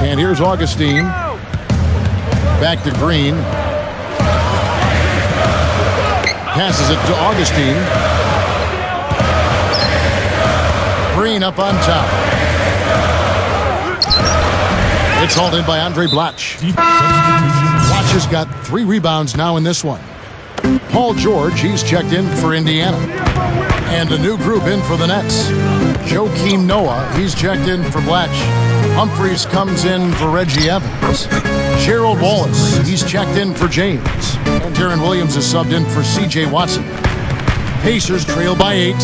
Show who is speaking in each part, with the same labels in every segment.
Speaker 1: And here's Augustine. Back to Green. Passes it to Augustine. Green up on top. It's hauled in by Andre Blatch. Blatch has got 3 rebounds now in this one. Paul George, he's checked in for Indiana. And a new group in for the Nets. Joakim Noah, he's checked in for Blatch. Humphreys comes in for Reggie Evans. Gerald Wallace, he's checked in for James. And Darren Williams is subbed in for C.J. Watson. Pacers trail by 8.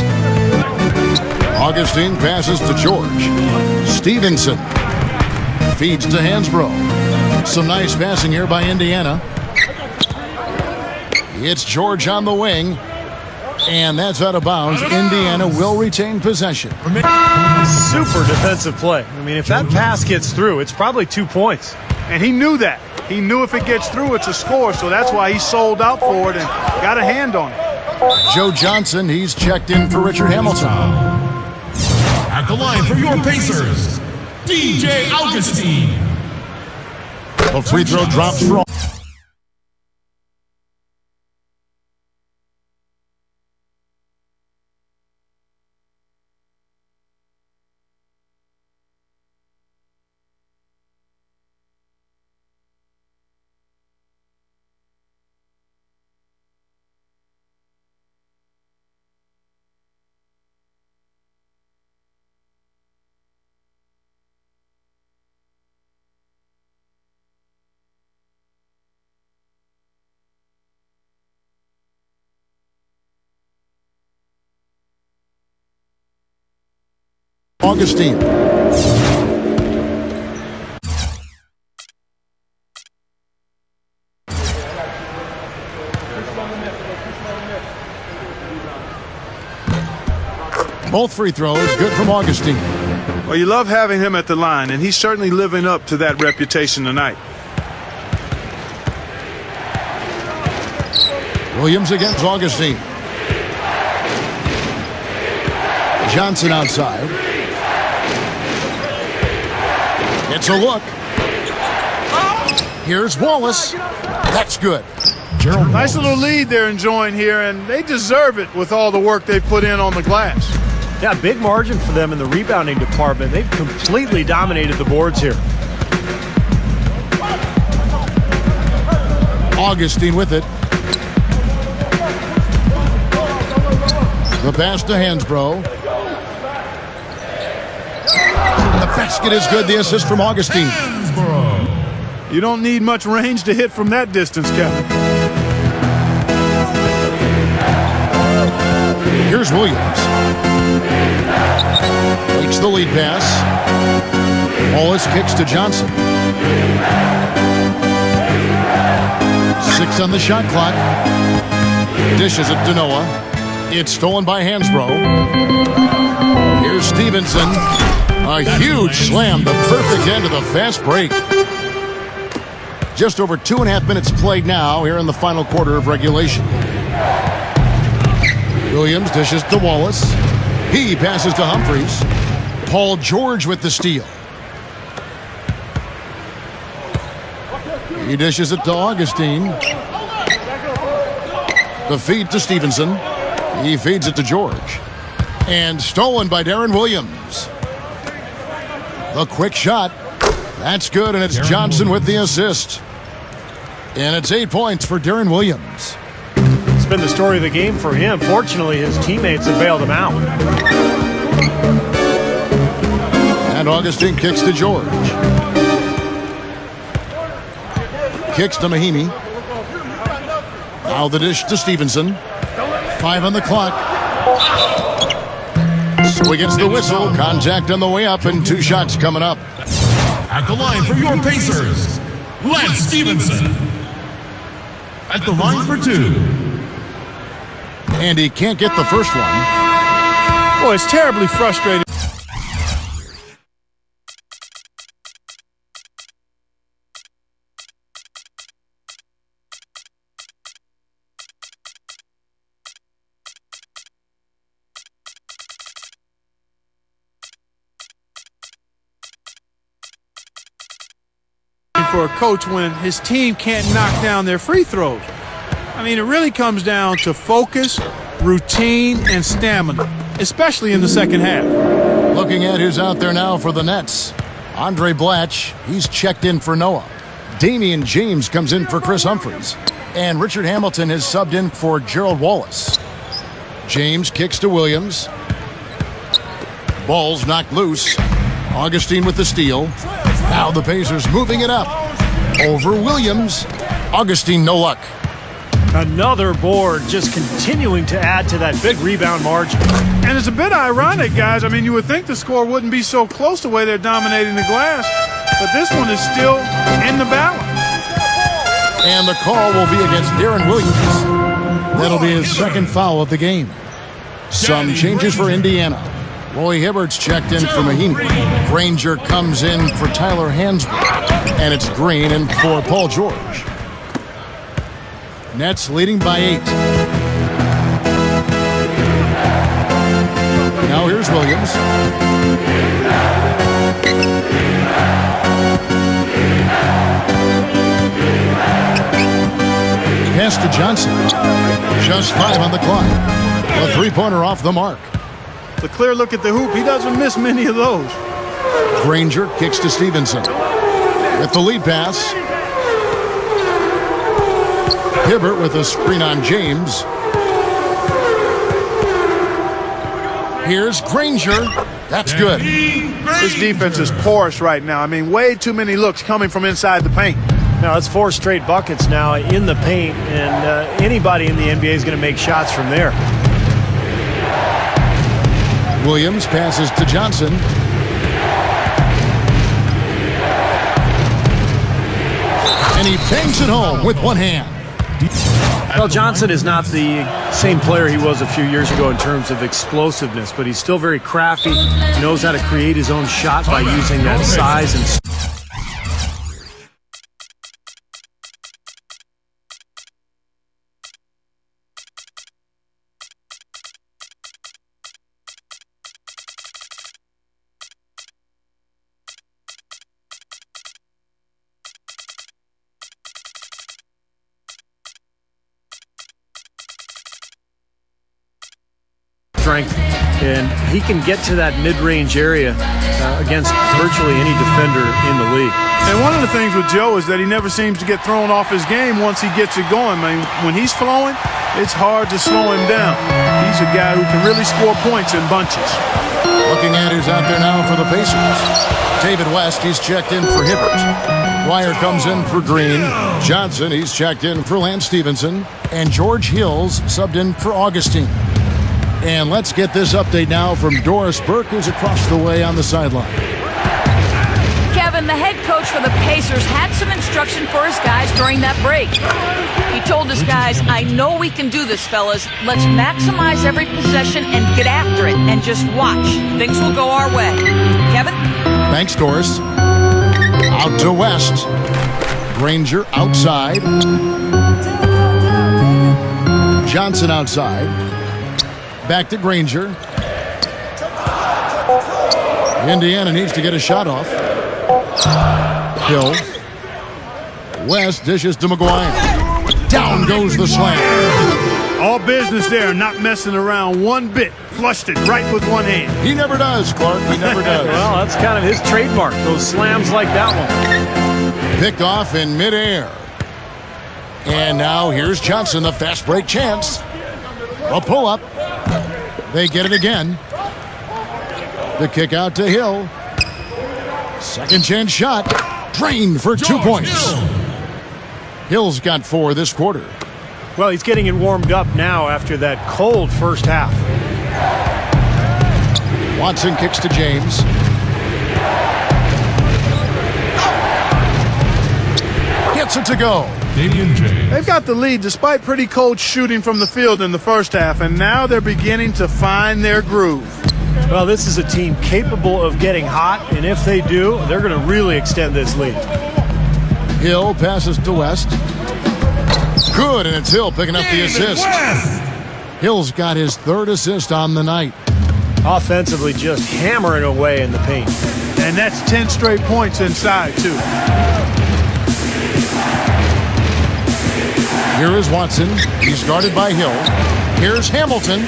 Speaker 1: Augustine passes to George. Stevenson feeds to Hansbrough. Some nice passing here by Indiana. It's George on the wing. And that's out of bounds. Indiana will retain possession.
Speaker 2: Super defensive play. I mean, if that pass gets through, it's probably 2 points.
Speaker 3: And he knew that. He knew if it gets through, it's a score. So that's why he sold out for it and got a hand on it.
Speaker 1: Joe Johnson, he's checked in for Richard Hamilton.
Speaker 4: At the line for your Pacers, DJ Augustine.
Speaker 1: The free throw drops for Augustine. Both free throws good from Augustine.
Speaker 3: Well, you love having him at the line, and he's certainly living up to that reputation tonight.
Speaker 1: Williams against Augustine. Johnson outside. It's a look. Here's Wallace. That's good.
Speaker 3: Nice little lead they're enjoying here, and they deserve it with all the work they've put in on the glass.
Speaker 2: Yeah, big margin for them in the rebounding department. They've completely dominated the boards here.
Speaker 1: Augustine with it. The pass to Hansbrough. The basket is good. The assist from Augustine.
Speaker 3: You don't need much range to hit from that distance, Kevin.
Speaker 1: Here's Williams. Takes the lead pass. Wallace kicks to Johnson. 6 on the shot clock. Dishes it to Noah. It's stolen by Hansbrough. Here's Stevenson. A huge slam, the perfect end of the fast break. Just over 2.5 minutes played now here in the final quarter of regulation. Williams dishes to Wallace. He passes to Humphreys. Paul George with the steal. He dishes it to Augustine. The feed to Stevenson. He feeds it to George. And stolen by Darren Williams. The quick shot. That's good, and it's Johnson with the assist. And it's 8 points for Darren Williams.
Speaker 2: It's been the story of the game for him. Fortunately, his teammates have bailed him out.
Speaker 1: And Augustine kicks to George. Kicks to Mahimi. Now the dish to Stevenson. 5 on the clock. So he gets the whistle. Contact on the way up, and 2 shots coming up.
Speaker 4: At the line for your Pacers, Lance Stevenson. At the line for 2.
Speaker 1: And he can't get the first one.
Speaker 3: Boy, it's terribly frustrating. for a coach when his team can't knock down their free throws. I mean, it really comes down to focus, routine, and stamina, especially in the second half.
Speaker 1: Looking at who's out there now for the Nets. Andre Blatch, he's checked in for Noah. Damian James comes in for Chris Humphries. And Richard Hamilton has subbed in for Gerald Wallace. James kicks to Williams. Ball's knocked loose. Augustine with the steal. Now the Pacers moving it up. Over Williams. Augustine, no luck.
Speaker 2: Another board, just continuing to add to that big rebound margin.
Speaker 3: And it's a bit ironic, guys. I mean, you would think the score wouldn't be so close the way they're dominating the glass, but this one is still in the balance.
Speaker 1: And the call will be against Darren Williams. That'll be his second foul of the game. Some changes for Indiana. Roy Hibbert's checked in for Mahinmi. Granger comes in for Tyler Hansbrough. And it's Green in for Paul George. Nets leading by 8. Now here's Williams. Pass to Johnson. Just 5 on the clock. A three-pointer off the mark.
Speaker 3: The clear look at the hoop. He doesn't miss many of those.
Speaker 1: Granger kicks to Stevenson. With the lead pass. Hibbert with a screen on James. Here's Granger. That's good.
Speaker 3: This defense is porous right now. I mean, way too many looks coming from inside the paint.
Speaker 2: Now, it's 4 straight buckets now in the paint, and anybody in the NBA is going to make shots from there.
Speaker 1: Williams passes to Johnson. And he bangs it home with one hand.
Speaker 2: Well, Johnson is not the same player he was a few years ago in terms of explosiveness, but he's still very crafty, knows how to create his own shot by using that size and strength, and he can get to that mid-range area against virtually any defender in the league.
Speaker 3: And one of the things with Joe is that he never seems to get thrown off his game once he gets it going. I mean, when he's flowing, it's hard to slow him down. He's a guy who can really score points in bunches.
Speaker 1: Looking at who's out there now for the Pacers. David West, he's checked in for Hibbert. Dwyer comes in for Green. Johnson, he's checked in for Lance Stevenson. And George Hills subbed in for Augustine. And let's get this update now from Doris Burke, who's across the way on the sideline.
Speaker 5: Kevin, the head coach for the Pacers had some instruction for his guys during that break. He told his guys, I know we can do this, fellas. Let's maximize every possession and get after it and just watch. Things will go our way. Kevin?
Speaker 1: Thanks, Doris. Out to West. Granger outside. Johnson outside. Back to Granger. Indiana needs to get a shot off. Hill. West dishes to McGuire. Down goes the slam.
Speaker 3: All business there, not messing around one bit. Flushed it right with one hand.
Speaker 1: He never does, Clark. He never does.
Speaker 2: Well, that's kind of his trademark, those slams like that one.
Speaker 1: Picked off in midair. And now here's Johnson, the fast break chance. A pull-up. They get it again. The kick out to Hill. Second chance shot. Drained for 2 points. Hill's got 4 this quarter.
Speaker 2: Well, he's getting it warmed up now after that cold first half.
Speaker 1: Watson kicks to James. Gets it to go.
Speaker 3: They've got the lead despite pretty cold shooting from the field in the first half, and now they're beginning to find their groove.
Speaker 2: Well, this is a team capable of getting hot, and if they do, they're going to really extend this lead.
Speaker 1: Hill passes to West. Good, and it's Hill picking up the assist. Hill's got his 3rd assist on the night.
Speaker 2: Offensively, just hammering away in the paint.
Speaker 3: And that's 10 straight points inside, too.
Speaker 1: Here is Watson. He's guarded by Hill. Here's Hamilton.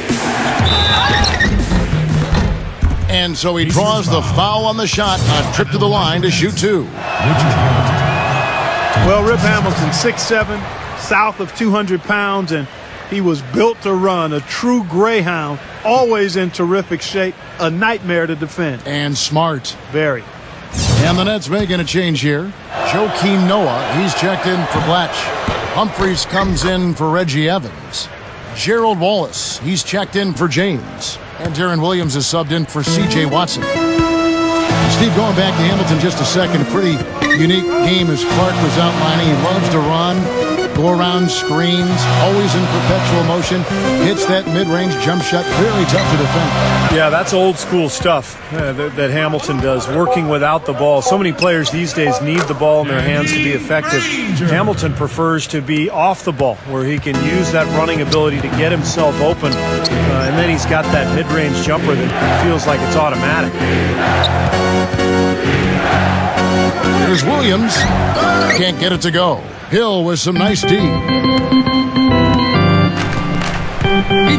Speaker 1: And so he draws the foul on the shot. A trip to the line to shoot two.
Speaker 3: Well, Rip Hamilton, 6'7", south of 200 pounds, and he was built to run. A true greyhound, always in terrific shape. A nightmare to defend.
Speaker 1: And smart.
Speaker 3: Very.
Speaker 1: And the Nets making a change here. Joakim Noah, he's checked in for Blatch. Humphries comes in for Reggie Evans. Gerald Wallace, he's checked in for James. And Darren Williams is subbed in for C.J. Watson. Steve, going back to Hamilton just a second, a pretty unique game as Clark was outlining. He loves to run, go around screens, always in perpetual motion, hits that mid-range jump shot, very tough to defend.
Speaker 2: Yeah, that's old school stuff that Hamilton does, working without the ball. So many players these days need the ball in their hands to be effective. Hamilton prefers to be off the ball, where he can use that running ability to get himself open, and then he's got that mid-range jumper that feels like it's automatic.
Speaker 1: Here's Williams. Can't get it to go. Hill with some nice D. He'd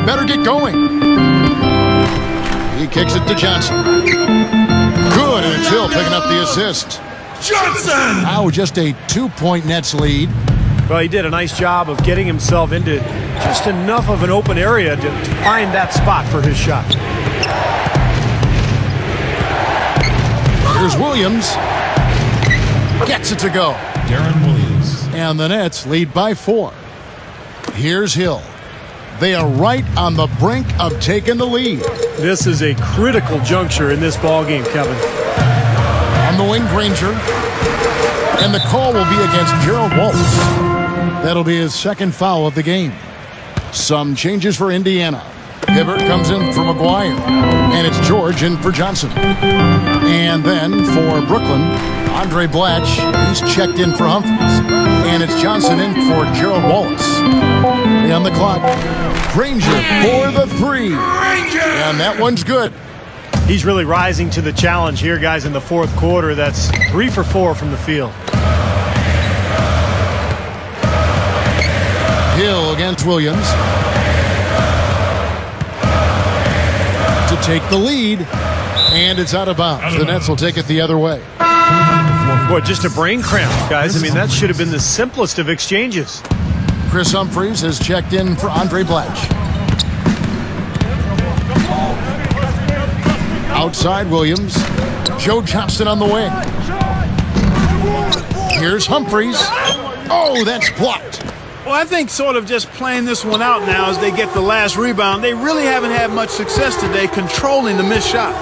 Speaker 1: better get going. He kicks it to Johnson. Good, and it's Hill picking up the assist.
Speaker 4: Johnson!
Speaker 1: Now just a 2-point Nets lead.
Speaker 2: Well, he did a nice job of getting himself into just enough of an open area to find that spot for his shot.
Speaker 1: Here's Williams. Gets it to go.
Speaker 4: Darren Williams.
Speaker 1: And the Nets lead by 4. Here's Hill. They are right on the brink of taking the lead.
Speaker 2: This is a critical juncture in this ball game, Kevin.
Speaker 1: On the wing, Granger. And the call will be against Gerald Wallace. That'll be his second foul of the game. Some changes for Indiana. Hibbert comes in for McGuire. And it's George in for Johnson. And then for Brooklyn, Andre Blatch, he's checked in for Humphries. And it's Johnson in for Gerald Wallace. On the clock, Granger for the three. And that one's good.
Speaker 2: He's really rising to the challenge here, guys, in the fourth quarter. That's 3 for 4 from the field.
Speaker 1: Hill against Williams. To take the lead. And it's out of bounds. The Nets will take it the other way.
Speaker 2: Boy, just a brain cramp, guys. I mean, that should have been the simplest of exchanges.
Speaker 1: Chris Humphries has checked in for Andre Blatch. Outside Williams. Joe Johnston on the wing. Here's Humphries. Oh, that's blocked.
Speaker 3: Well, I think sort of just playing this one out now as they get the last rebound. They really haven't had much success today controlling the missed shot.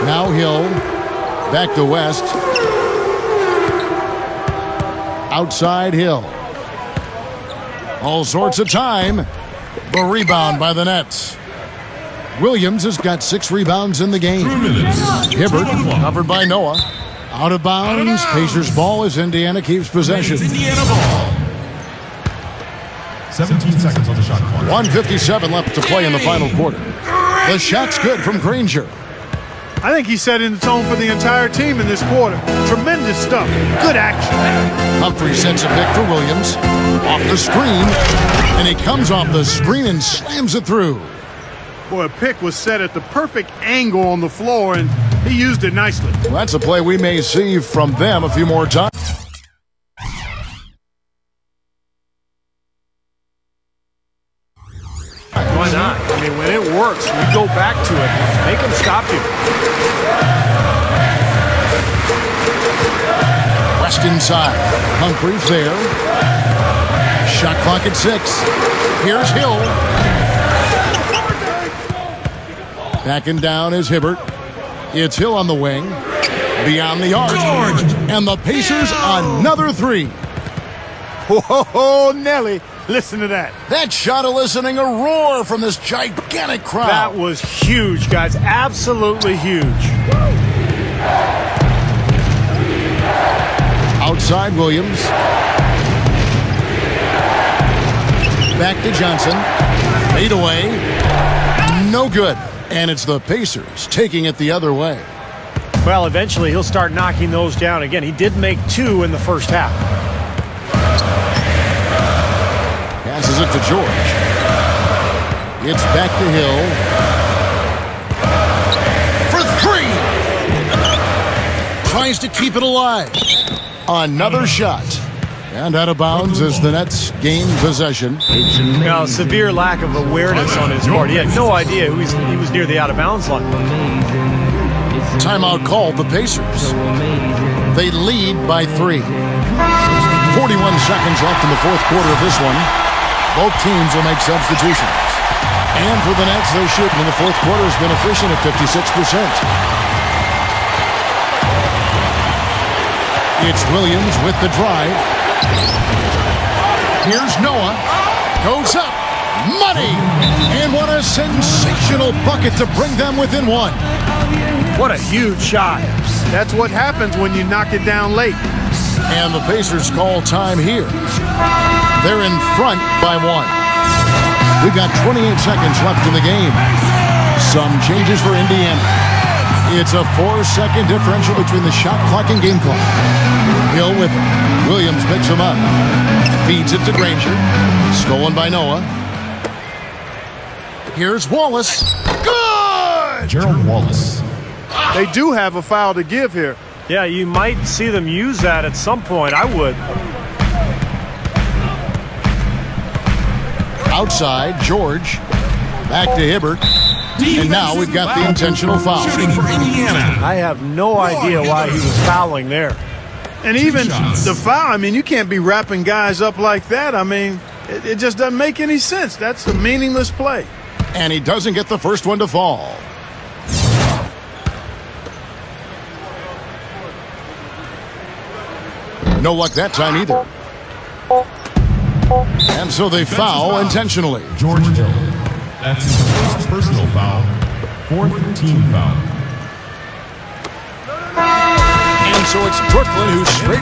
Speaker 1: Now Hill. Back to West. Outside Hill. All sorts of time. The rebound by the Nets. Williams has got 6 rebounds in the game. Hibbert covered by Noah. Out of bounds. Pacers ball as Indiana keeps possession.
Speaker 4: Indiana ball. 17 seconds on the shot clock.
Speaker 1: 1:57 left to play in the final quarter. The shot's good from Granger.
Speaker 3: I think he's setting the tone for the entire team in this quarter. Tremendous stuff. Good action.
Speaker 1: Humphrey sends a pick for Williams. Off the screen. And he comes off the screen and slams it through.
Speaker 3: Boy, a pick was set at the perfect angle on the floor, and he used it nicely.
Speaker 1: Well, that's a play we may see from them a few more times.
Speaker 2: Why not? I mean, when it works, we go back to it. Make them stop you.
Speaker 1: West inside. Humphries there. Shot clock at 6. Here's Hill. Backing down is Hibbert. It's Hill on the wing. Beyond the arc.
Speaker 4: George!
Speaker 1: And the Pacers another 3.
Speaker 3: Whoa, Nelly. Listen to that.
Speaker 1: That shot eliciting a roar from this gigantic crowd.
Speaker 2: That was huge, guys. Absolutely huge.
Speaker 1: Outside Williams. Back to Johnson. Fade away. No good. And it's the Pacers taking it the other way.
Speaker 2: Well, eventually he'll start knocking those down again. He did make 2 in the first half.
Speaker 1: Passes it to George. It's back to Hill. For 3. Tries to keep it alive. Another shot. And out of bounds as the Nets gain possession.
Speaker 2: Now, severe lack of awareness on his part. He had no idea he was near the out-of-bounds line.
Speaker 1: Timeout called the Pacers. They lead by 3. 41 seconds left in the fourth quarter of this one. Both teams will make substitutions. And for the Nets, their shooting in the fourth quarter has been efficient at 56%. It's Williams with the drive. Here's Noah. Goes up. Money. And what a sensational bucket to bring them within 1.
Speaker 2: What a huge shot.
Speaker 3: That's what happens when you knock it down late.
Speaker 1: And the Pacers call time here. They're in front by 1. We've got 28 seconds left in the game. Some changes for Indiana. It's a 4-second differential between the shot clock and game clock. Hill with it. Williams picks him up. Feeds it to Granger. Stolen by Noah. Here's Wallace. Good!
Speaker 4: Gerald Wallace.
Speaker 3: They do have a foul to give here.
Speaker 2: Yeah, you might see them use that at some point. I would.
Speaker 1: Outside, George. Back to Hibbert. And now we've got the intentional foul.
Speaker 4: Shooting for Indiana.
Speaker 2: I have no idea why he was fouling there.
Speaker 3: And even the foul, I mean, you can't be wrapping guys up like that. I mean, it just doesn't make any sense. That's a meaningless play.
Speaker 1: And he doesn't get the first one to fall. No luck that time either. And so they foul intentionally.
Speaker 4: George Hill. That's his first personal foul. 4th team foul.
Speaker 1: And so it's Brooklyn who straight